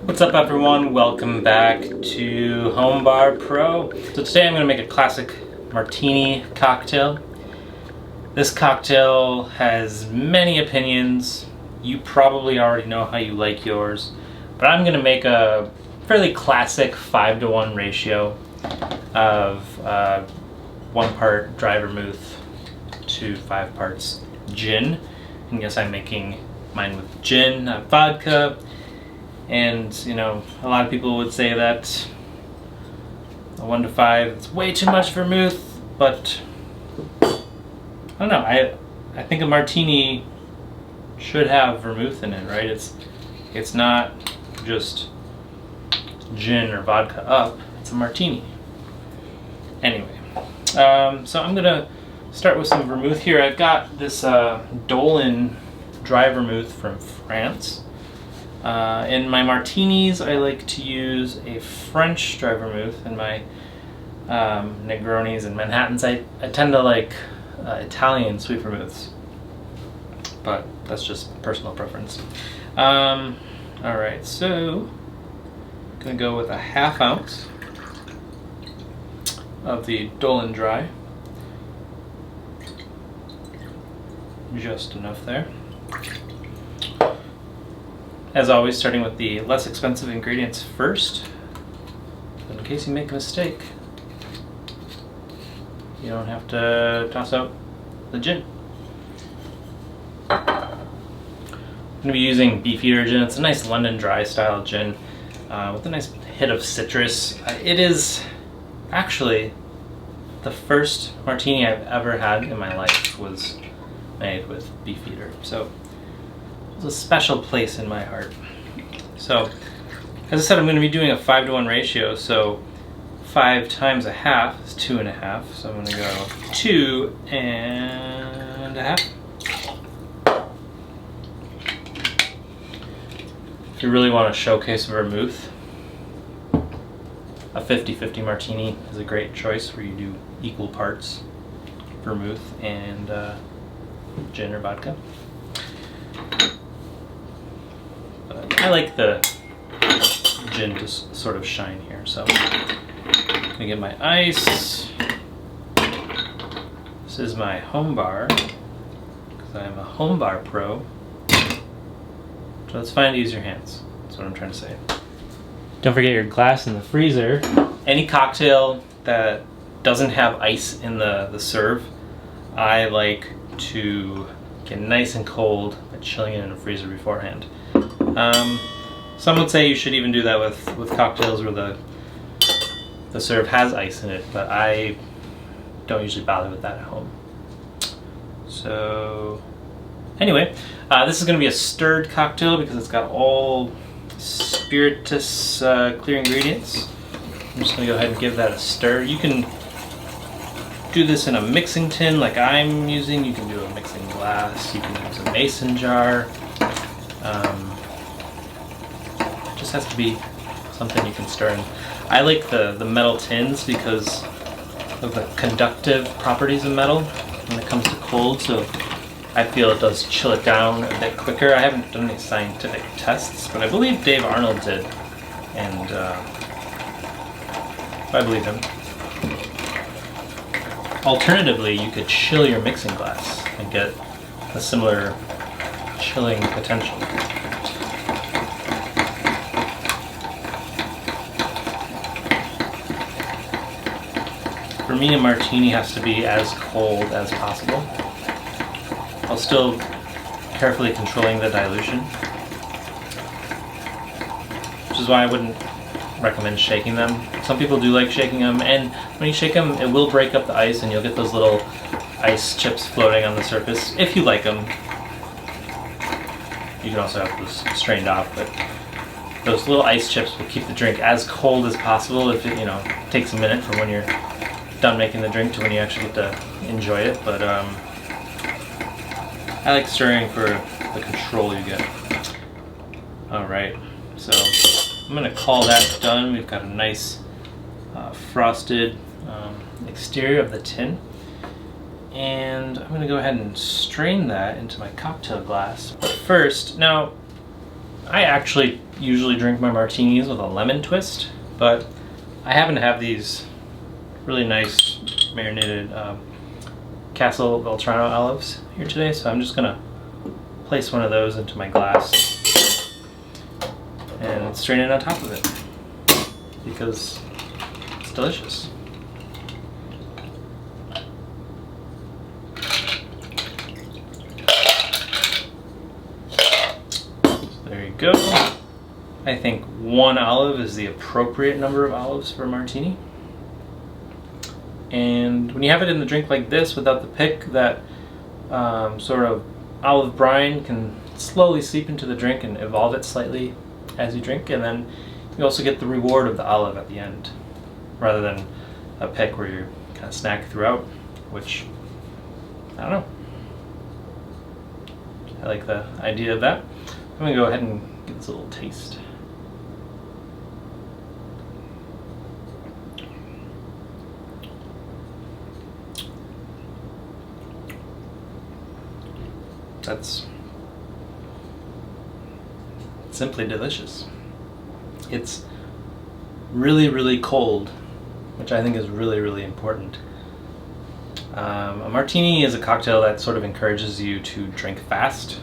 What's up everyone, welcome back to Home Bar Pro. So today I'm going to make a classic martini cocktail. This cocktail has many opinions. You probably already know how you like yours, but I'm going to make a fairly classic 5-to-1 ratio of 1 part dry vermouth to 5 parts gin. And yes, I'm making mine with gin, not vodka. And, you know, a lot of people would say that a 1 to 5, it's way too much vermouth, but I don't know. I think a martini should have vermouth in it, right? It's not just gin or vodka up, it's a martini. Anyway, so I'm gonna start with some vermouth here. I've got this Dolin dry vermouth from France. In my martinis, I like to use a French dry vermouth. In my Negronis and Manhattans, I tend to like Italian sweet vermouths, but that's just personal preference. Alright, so I'm going to go with a 1/2 ounce of the Dolin Dry. Just enough there. As always, starting with the less expensive ingredients first, but in case you make a mistake, you don't have to toss out the gin. I'm going to be using Beefeater gin. It's a nice London dry style gin with a nice hit of citrus. It is actually the first martini I've ever had in my life was made with Beefeater. So a special place in my heart. So, as I said, I'm going to be doing a 5-to-1 ratio, so 5 times 1/2 is 2.5, so I'm going to go 2.5. If you really want to showcase vermouth, a 50-50 martini is a great choice where you do equal parts vermouth and gin or vodka. I like the gin to sort of shine here, so I'm gonna get my ice. This is my home bar, because I'm a home bar pro. So it's fine to use your hands. That's what I'm trying to say. Don't forget your glass in the freezer. Any cocktail that doesn't have ice in the serve, I like to get nice and cold by chilling it in the freezer beforehand. Some would say you should even do that with cocktails where the serve has ice in it, but I don't usually bother with that at home. So anyway, this is going to be a stirred cocktail because it's got all spirituous clear ingredients. I'm just going to go ahead and give that a stir. You can do this in a mixing tin like I'm using. You can do a mixing glass. You can use a mason jar. Just has to be something you can stir in. I like the metal tins because of the conductive properties of metal when it comes to cold, so I feel it does chill it down a bit quicker. I haven't done any scientific tests, but I believe Dave Arnold did, and I believe him. Alternatively, you could chill your mixing glass and get a similar chilling potential. For me, a martini has to be as cold as possible, while still carefully controlling the dilution, which is why I wouldn't recommend shaking them. Some people do like shaking them, and when you shake them, it will break up the ice and you'll get those little ice chips floating on the surface, if you like them. You can also have those strained off, but those little ice chips will keep the drink as cold as possible if it, takes a minute from when you're done making the drink to when you actually get to enjoy it. But I like stirring for the control you get. Alright, so I'm going to call that done. We've got a nice frosted exterior of the tin. And I'm going to go ahead and strain that into my cocktail glass. But first, now I actually usually drink my martinis with a lemon twist, but I happen to have these really nice marinated Castle Beltrano olives here today, so I'm just gonna place one of those into my glass and strain it on top of it because it's delicious. There you go. I think 1 olive is the appropriate number of olives for a martini. And when you have it in the drink like this without the pick, that sort of olive brine can slowly seep into the drink and evolve it slightly as you drink, and then you also get the reward of the olive at the end rather than a pick where you kind of snack throughout, which, I don't know. I like the idea of that. I'm going to go ahead and give this a little taste. That's simply delicious. It's really, really cold, which I think is really, really important. A martini is a cocktail that sort of encourages you to drink fast, so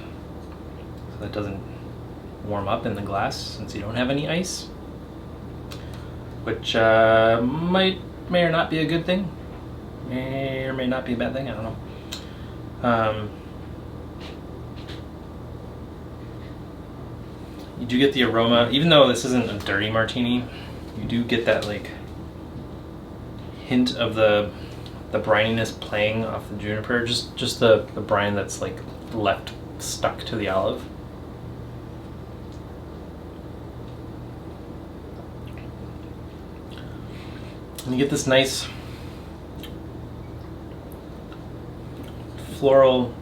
that doesn't warm up in the glass since you don't have any ice, which may or not be a good thing, may or may not be a bad thing, I don't know. You do get the aroma, even though this isn't a dirty martini, you do get that like hint of the brininess playing off the juniper, just the brine that's like left stuck to the olive. And you get this nice floral,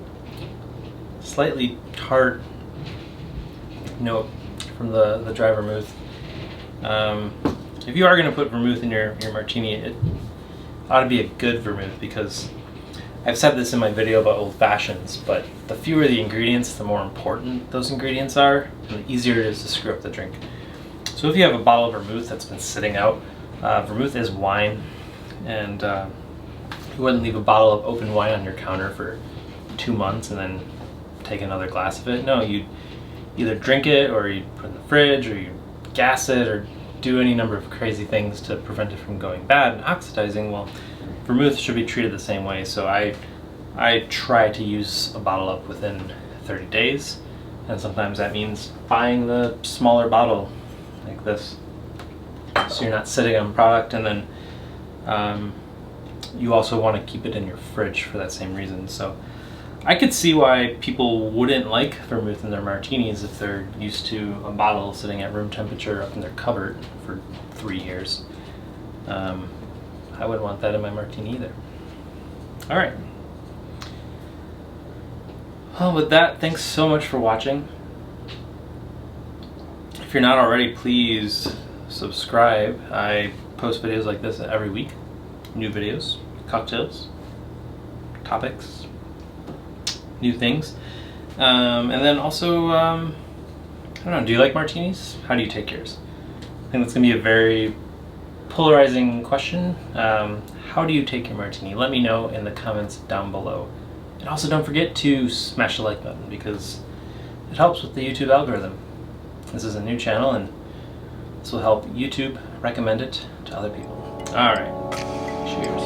slightly tart note from the Dry Vermouth. If you are going to put vermouth in your martini, it ought to be a good vermouth, because I've said this in my video about old fashions, but the fewer the ingredients, the more important those ingredients are, and the easier it is to screw up the drink. So if you have a bottle of vermouth that's been sitting out, vermouth is wine, and you wouldn't leave a bottle of open wine on your counter for 2 months and then take another glass of it. No, you'd either drink it, or you put it in the fridge, or you gas it, or do any number of crazy things to prevent it from going bad and oxidizing. Well, vermouth should be treated the same way, so I try to use a bottle up within 30 days, and sometimes that means buying the smaller bottle like this, so you're not sitting on product, and then you also want to keep it in your fridge for that same reason. So I could see why people wouldn't like vermouth in their martinis if they're used to a bottle sitting at room temperature up in their cupboard for 3 years. I wouldn't want that in my martini either. All right. Well, with that, thanks so much for watching. If you're not already, please subscribe. I post videos like this every week. New videos, cocktails, topics, new things. And then also, I don't know, do you like martinis? How do you take yours? I think that's going to be a very polarizing question. How do you take your martini? Let me know in the comments down below. And also don't forget to smash the like button, because it helps with the YouTube algorithm. This is a new channel, and this will help YouTube recommend it to other people. All right, cheers.